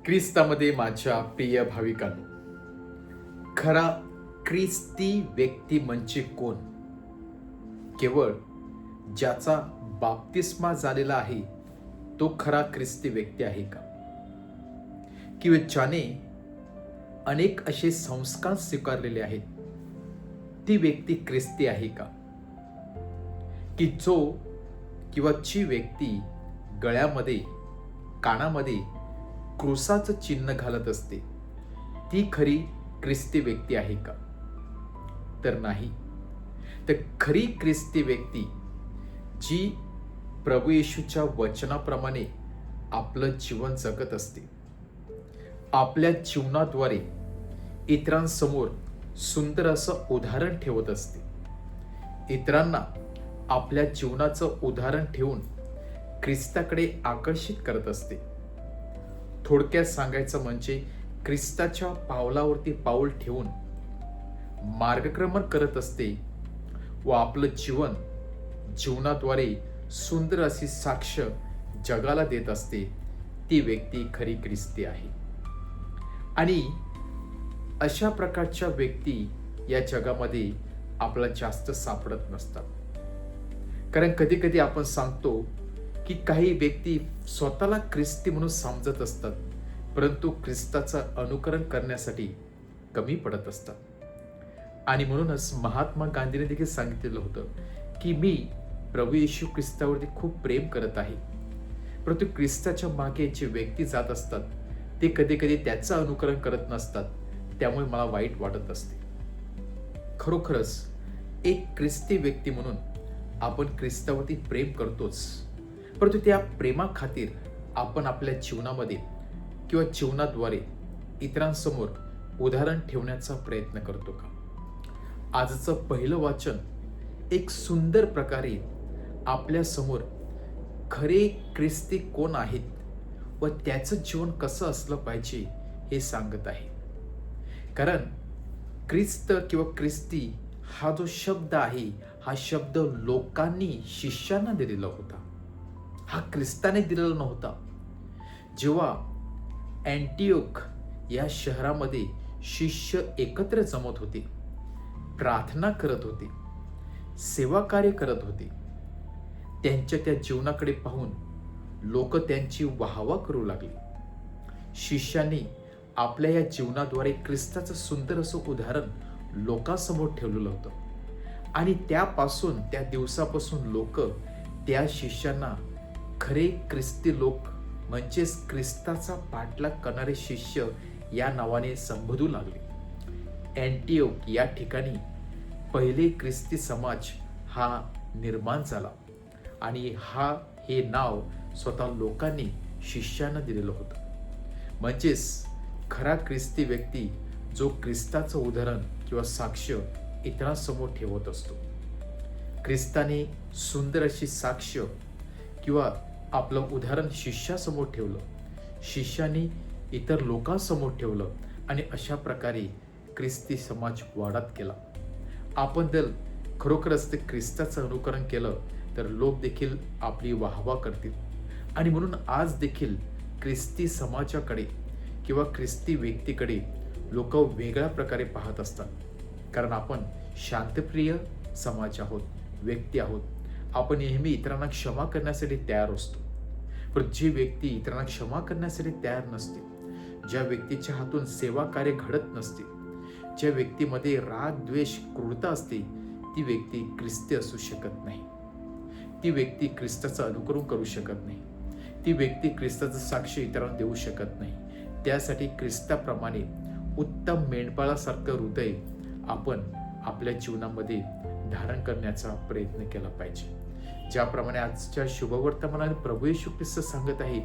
ख्रिस्तामध्ये माझ्या प्रिय भाविकांनो, खरा ख्रिस्ती व्यक्ती म्हणजे कोण? केवळ ज्याचा बाप्तिस्मा झालेला आहे तो खरा ख्रिस्ती व्यक्ती आहे का? किंवा ज्याने अनेक असे संस्कार स्वीकारलेले आहेत ती व्यक्ती ख्रिस्ती आहे का? की जो किंवा जी व्यक्ती गळ्यामध्ये कानामध्ये क्रूसाचं चिन्ह घालत असते ती खरी ख्रिस्ती व्यक्ती आहे का? तर नाही. तर खरी ख्रिस्ती व्यक्ती जी प्रभू येशूच्या वचनाप्रमाणे आपलं जीवन जगत असते, आपल्या जीवनाद्वारे इतरांसमोर सुंदर असं उदाहरण ठेवत असते, इतरांना आपल्या जीवनाचं उदाहरण ठेवून ख्रिस्ताकडे आकर्षित करत असते. थोडक्यात सांगायचं म्हणजे ख्रिस्ताच्या पावलावरती पाऊल ठेवून मार्गक्रमण करत असते व आपलं जीवनाद्वारे सुंदर अशी साक्ष जगाला देत असते. ती व्यक्ती खरी ख्रिस्ती आहे. आणि अशा प्रकारच्या व्यक्ती या जगामध्ये आपल्याला जास्त सापडत नसतात. कारण कधी कधी आपण सांगतो की काही व्यक्ती स्वतःला ख्रिस्ती म्हणून समजत असतात, परंतु ख्रिस्ताचं अनुकरण करण्यासाठी कमी पडत असतात. आणि म्हणूनच महात्मा गांधीने देखील सांगितलेलं होतं की मी प्रभू येशू ख्रिस्तावरती खूप प्रेम करत आहे, परंतु ख्रिस्ताच्या मागे जे व्यक्ती जात असतात ते कधी कधी त्याचं अनुकरण करत नसतात, त्यामुळे मला वाईट वाटत असते. खरोखरच एक ख्रिस्ती व्यक्ती म्हणून आपण ख्रिस्तावरती प्रेम करतोच, परंतु त्या प्रेमाखातीर आपण आपल्या जीवनामध्ये किंवा जीवनाद्वारे इतरांसमोर उदाहरण ठेवण्याचा प्रयत्न करतो का? आजचं पहिलं वाचन एक सुंदर प्रकारे आपल्या समोर खरे ख्रिस्ती कोण आहेत व त्याचं जीवन कसं असलं पाहिजे हे सांगत आहे. कारण ख्रिस्त किंवा ख्रिस्ती हा जो शब्द आहे, हा शब्द लोकांनी शिष्यांना दिलेला होता, हा ख्रिस्ताने दिलेला नव्हता. जेव्हा अँटिओक या शहरामध्ये शिष्य एकत्र जमत होते, प्रार्थना करत होते, सेवा कार्य करत होते, त्यांच्या त्या जीवनाकडे पाहून लोक त्यांची वाहवा करू लागली. शिष्यांनी आपल्या या जीवनाद्वारे ख्रिस्ताचं सुंदर असं उदाहरण लोकांसमोर ठेवलेलं होतं. आणि त्या दिवसापासून लोक त्या शिष्यांना खरे ख्रिस्ती लोक म्हणजेच ख्रिस्ताचा पाठलाग करणारे शिष्य या नावाने संबोधू लागले. अँटिओक या ठिकाणी पहिले ख्रिस्ती समाज हा निर्माण झाला आणि हे नाव स्वतः लोकांनी शिष्यांना दिलेलं होतं. म्हणजेच खरा ख्रिस्ती व्यक्ती जो ख्रिस्ताचं उदाहरण किंवा साक्ष इतरांसमोर ठेवत असतो. ख्रिस्ताने सुंदर अशी साक्ष किंवा आपलं उदाहरण शिष्यासमोर ठेवलं, शिष्याने इतर लोकांसमोर ठेवलं आणि अशा प्रकारे ख्रिस्ती समाज वाढत गेला. आपण जर खरोखरच ते ख्रिस्ताचं अनुकरण केलं तर लोक देखील आपली वाहवा करतील. आणि म्हणून आज देखील ख्रिस्ती समाजाकडे किंवा ख्रिस्ती व्यक्तीकडे लोक वेगळ्या प्रकारे पाहत असतात. कारण आपण शांतप्रिय समाज आहोत, व्यक्ती आहोत. आपण नेहमी इतरांना क्षमा करण्यासाठी तयार असतो. पण जी व्यक्ती इतरांना क्षमा करण्यासाठी तयार नसते, ज्या व्यक्तीच्या हातून सेवा कार्य घडत नसते, ज्या व्यक्तीमध्ये राग, द्वेष, क्रूरता असते, ती व्यक्ती ख्रिस्ती असू शकत नाही. ती व्यक्ती ख्रिस्ताचं अनुकरण करू शकत नाही. ती व्यक्ती ख्रिस्ताचं साक्ष इतरांना देऊ शकत नाही. त्यासाठी ख्रिस्ताप्रमाणे उत्तम मेंढपाळासारखं हृदय आपण आपल्या जीवनामध्ये धारण करण्याचा प्रयत्न केला पाहिजे. ज्याप्रमाणे आजच्या शुभवर्तमानाने प्रभू येशू ख्रिस्त सांगत आहे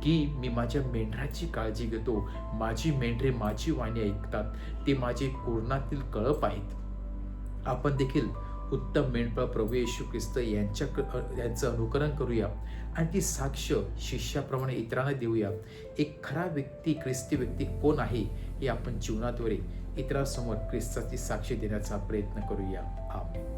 की मी माझ्या मेंढराची काळजी घेतो, माझी मेंढरे माझी वाणी ऐकतात, ते माझे कुरणातील कळप आहेत. आपण देखील उत्तम मेंढपाळ प्रभू येशू ख्रिस्त यांचं अनुकरण करूया आणि ती साक्ष शिष्याप्रमाणे इतरांना देऊया. एक खरा व्यक्ती, ख्रिस्ती व्यक्ती कोण आहे हे आपण जीवनाद्वारे इतरांसमोर ख्रिस्ताची साक्ष देण्याचा प्रयत्न करूया. आमेन.